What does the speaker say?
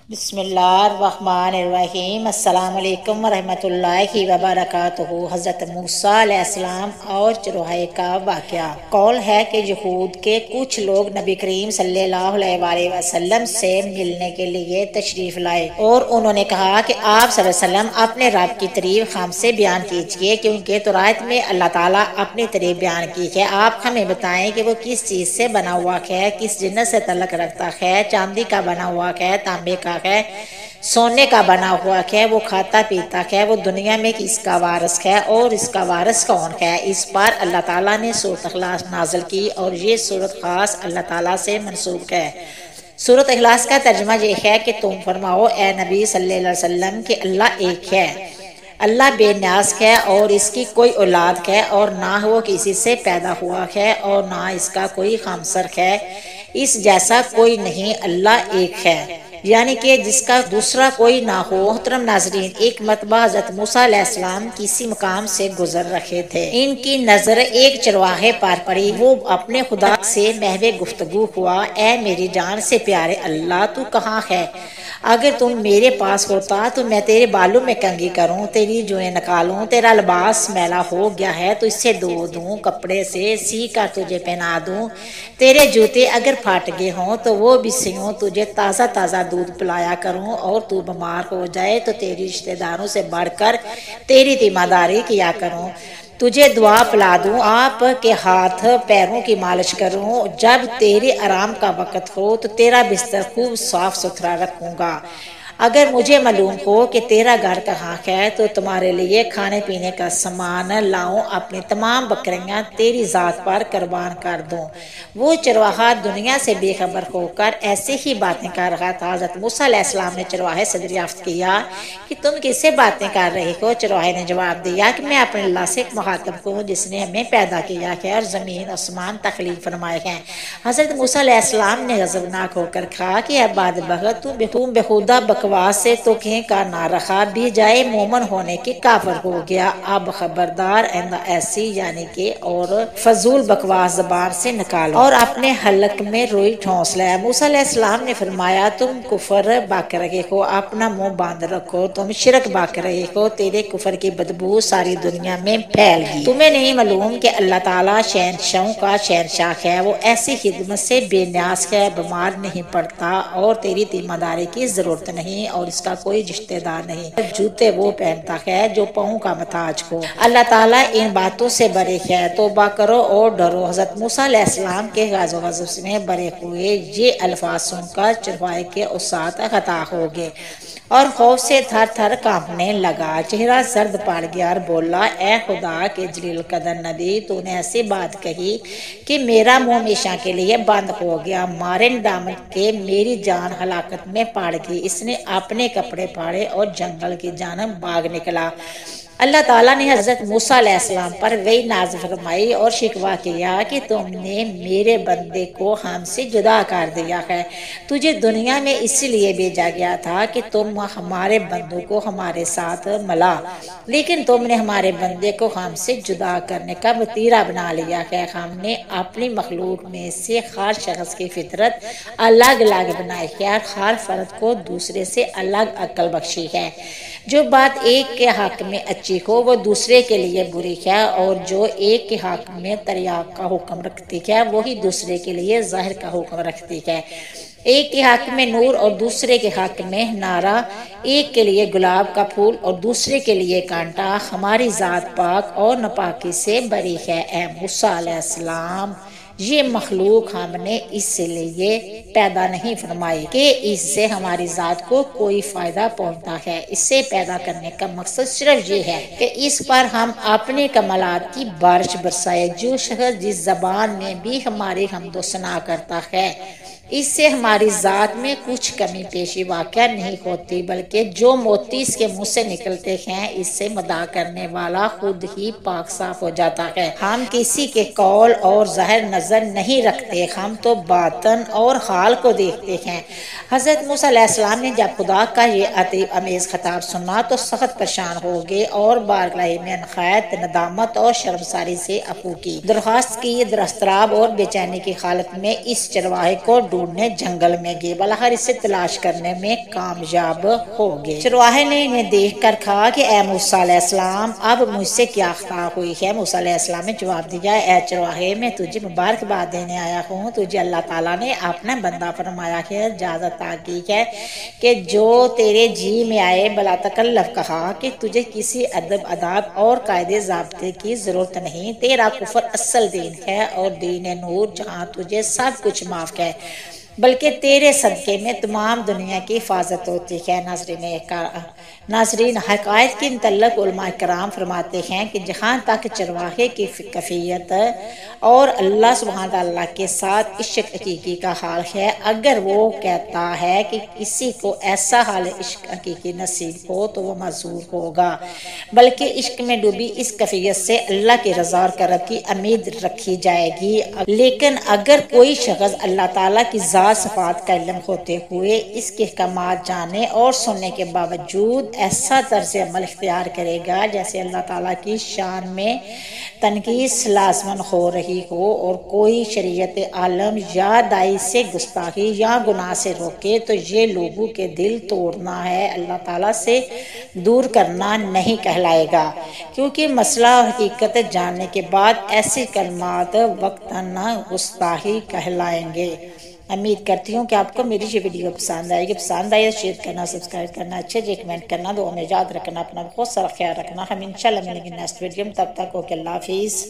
بسم اللہ الرحمن الرحیم۔ السلام علیکم ورحمۃ اللہ وبرکاتہ۔ حضرت موسیٰ علیہ السلام اور چرواہے کا واقعہ۔ قول ہے کہ یہود کے کچھ لوگ نبی کریم صلی اللہ علیہ وآلہ وسلم سے ملنے کے لیے تشریف لائے اور انہوں نے کہا کہ آپ صلی اللہ علیہ وسلم اپنے رب کی تعریف ہم سے بیان کیجیے، کیونکہ تورات میں اللہ تعالیٰ اپنی تعریف بیان کی ہے۔ آپ ہمیں بتائیں کہ وہ کس چیز سے بنا ہوا ہے، کس جنت سے تعلق رکھتا ہے، چاندی کا بنا ہوا ہے، تانبے کا ہے، سونے کا بنا ہوا ہے، وہ کھاتا پیتا ہے، وہ دنیا میں کس کا وارث ہے اور اس کا وارث کون ہے۔ اس پر اللہ تعالیٰ نے سورۃ اخلاص نازل کی اور یہ سورت خاص اللہ تعالیٰ سے منسوب ہے۔ سورۃ اخلاص کا ترجمہ یہ ہے کہ تم فرماؤ اے نبی صلی اللہ علیہ وسلم کہ اللہ ایک ہے، اللہ بے نیاز ہے اور اس کی کوئی اولاد ہے اور نہ وہ کسی سے پیدا ہوا ہے اور نہ اس کا کوئی ہمسر ہے، اس جیسا کوئی نہیں، اللہ ایک ہے، یعنی کہ جس کا دوسرا کوئی نہ ہو۔ محترم ناظرین، ایک مرتبہ حضرت موسیٰ علیہ السلام کسی مقام سے گزر رہے تھے، ان کی نظر ایک چرواہے پر پڑی۔ وہ اپنے خدا سے محو گفتگو ہوا، اے میری جان سے پیارے اللہ، تو کہاں ہے؟ اگر تم میرے پاس ہوتا تو میں تیرے بالوں میں کنگھی کروں، تیری جوئیں نکالوں، تیرا لباس میلا ہو گیا ہے تو اسے دھو دوں، کپڑے سے سی کر تجھے پہنا دوں، تیرے جوتے اگر پھٹ گئے ہوں تو وہ بھی سیوں، تجھے تازہ تازہ دودھ پلایا کروں، اور تو بیمار ہو جائے تو تیری رشتہ داروں سے بڑھ کر تیری تیمارداری کیا کروں، تجھے دعا پلا دوں، آپ کے ہاتھ پیروں کی مالش کروں، جب تیرے آرام کا وقت ہو تو تیرا بستر خوب صاف ستھرا رکھوں گا۔ اگر مجھے معلوم ہو کہ تیرا گھر کہاں ہے تو تمہارے لیے کھانے پینے کا سامان لاؤں، اپنی تمام بکریاں تیری ذات پر قربان کر دوں۔ وہ چرواہا دنیا سے بے خبر ہو کر ایسے ہی باتیں کر رہا تھا۔ حضرت موسیٰ علیہ السلام نے چرواہے سے دریافت کیا کہ تم کس سے باتیں کر رہے ہو؟ چرواہے نے جواب دیا کہ میں اپنے اللہ سے مخاطب ہوں جس نے ہمیں پیدا کیا ہے اور زمین آسمان تخلیق فرمائے ہیں۔ حضرت موسیٰ علیہ السلام نے غضبناک ہو کر کہا کہ اے بدبخت، تم بےہودہ بکواس سے تو کہیں کا نہ رکھا، بھی جائے مومن ہونے کے کافر ہو گیا۔ اب خبردار، آئندہ ایسی یعنی کہ اور فضول بکواس زبان سے نکالو اور اپنے حلق میں روئی ٹھونس لے۔ موسیٰ علیہ السلام نے فرمایا تم کفر بک رہے ہو، اپنا منہ باندھ رکھو، تم شرک بک رہے ہو، تیرے کفر کی بدبو ساری دنیا میں پھیل گئی۔ تمہیں نہیں معلوم کہ اللہ تعالیٰ شہنشاہوں کا شہنشاہ ہے، وہ ایسی خدمت سے بے نیاز ہے، بیمار نہیں پڑتا اور تیری تیمارداری کی ضرورت نہیں اور اس کا کوئی رشتہ دار نہیں، جوتے وہ پہنتا ہے جو پاؤں کا محتاج ہو۔ اللہ تعالیٰ ان باتوں سے بری ہے، توبہ کرو اور ڈرو۔ حضرت موسیٰ علیہ السلام کے غض و غضب سے بھرے ہوئے یہ الفاظ سن کر چرواہے کے اوساط خطا ہو گئے اور خوف سے تھر تھر کانپنے لگا، چہرہ زرد پڑ گیا اور بولا، اے خدا کے جلیل قدر نبی، تو نے ایسی بات کہی کہ میرا منہ ہمیشہ کے لیے بند ہو گیا، مارے ندامت کے میری جان ہلاکت میں پڑ گئی۔ اس نے اپنے کپڑے پھاڑے اور جنگل کی جانب بھاگ نکلا۔ اللہ تعالیٰ نے حضرت موسیٰ علیہ السلام پر وحی نازل فرمائی اور شکوہ کیا کہ تم نے میرے بندے کو ہم سے جدا کر دیا ہے، تجھے دنیا میں اس لیے بھیجا گیا تھا کہ تم ہمارے بندوں کو ہمارے ساتھ ملا، لیکن تم نے ہمارے بندے کو ہم سے جدا کرنے کا وتیرہ بنا لیا ہے۔ ہم نے اپنی مخلوق میں سے ہر شخص کی فطرت الگ الگ بنائی ہے اور ہر فرد کو دوسرے سے الگ عقل بخشی ہے۔ جو بات ایک کے حق میں اچھی ہو وہ دوسرے کے لیے بری ہے، اور جو ایک کے حق میں تریاق کا حکم رکھتی ہے وہی دوسرے کے لیے ظاہر کا حکم رکھتی ہے۔ ایک کے حق میں نور اور دوسرے کے حق میں نارا، ایک کے لیے گلاب کا پھول اور دوسرے کے لیے کانٹا، ہماری ذات پاک اور ناپاکی سے بری ہے۔ اے موسیٰ علیہ السلام، یہ مخلوق ہم نے اس لیے پیدا نہیں فرمائی کہ اس سے ہماری ذات کو کوئی فائدہ پہنچتا ہے، اسے پیدا کرنے کا مقصد صرف یہ ہے کہ اس پر ہم اپنے کمالات کی بارش برسائے۔ جو شخص جس زبان میں بھی ہماری حمد و ثنا کرتا ہے، اس سے ہماری ذات میں کچھ کمی پیشی واقع نہیں ہوتی، بلکہ جو موتی اس کے منہ سے نکلتے ہیں اس سے مداح کرنے والا خود ہی پاک صاف ہو جاتا ہے۔ ہم کسی کے قول اور ظاہر نظر نہیں رکھتے، ہم تو باطن اور حال کو دیکھتے ہیں۔ حضرت موسیٰ علیہ السلام نے جب خدا کا یہ عتیب امیز خطاب سنا تو سخت پریشان ہو گئے اور بارگاہ میں نہایت ندامت اور شرمساری سے عفو کی درخواست کی۔ در اضطراب اور بے چینی کی حالت میں اس چرواہے کو ڈھونڈنے جنگل میں گئے، بلاخر اسے تلاش کرنے میں کامیاب ہو گئے۔ چرواہے نے انہیں دیکھ کر کہا کہ اے موسیٰ علیہ السلام، اب مجھ سے کیا خطا ہوئی ہے؟ موسیٰ علیہ السلام نے جواب دیا، اے چرواہے، میں تجھے مبارکباد دینے آیا ہوں۔ تجھے اللہ تعالیٰ نے اپنا بندہ فرمایا ہے، اجازت کی ہے کہ جو تیرے جی میں آئے بلا تکلف کہا کہ تجھے کسی ادب آداب اور قاعدے ضابطے کی ضرورت نہیں۔ تیرا کفر اصل دین ہے اور دین نور، جہاں تجھے سب کچھ معاف ہے، بلکہ تیرے صدقے میں تمام دنیا کی حفاظت ہوتی ہے۔ ناظرین، حقائق کے متعلق علماء کرام فرماتے ہیں کہ جہاں تک چرواہے کی کیفیت اور اللہ سبحانہ تعالیٰ کے ساتھ عشق حقیقی کا حال ہے، اگر وہ کہتا ہے کہ کسی کو ایسا حال عشق حقیقی نصیب ہو تو وہ معذور ہوگا، بلکہ عشق میں ڈوبی اس کیفیت سے اللہ کی رضا اور کرم کی امید رکھی جائے گی۔ لیکن اگر کوئی شخص اللہ تعالیٰ کی ذات صفات کا علم ہوتے ہوئے اس کے احکامات جانے اور سننے کے باوجود ایسا طرز عمل اختیار کرے گا جیسے اللہ تعالیٰ کی شان میں تنقیص لازمن ہو رہی ہو، اور کوئی شریعت عالم یا داعی سے گستاخی یا گناہ سے روکے، تو یہ لوگوں کے دل توڑنا ہے، اللہ تعالیٰ سے دور کرنا نہیں کہلائے گا، کیونکہ مسئلہ اور حقیقت جاننے کے بعد ایسی کلمات وقتاً گستاخی کہلائیں گے۔ امید کرتی ہوں کہ آپ کو میری یہ ویڈیو پسند آئے گی۔ پسند آئے تو شیئر کرنا، سبسکرائب کرنا، اچھے جی کمنٹ کرنا، دعا میں یاد رکھنا، اپنا بہت سارا خیال رکھنا۔ ہم انشاءاللہ ملیں گے نیکسٹ ویڈیو میں، تب تک اوکے، اللہ حافظ۔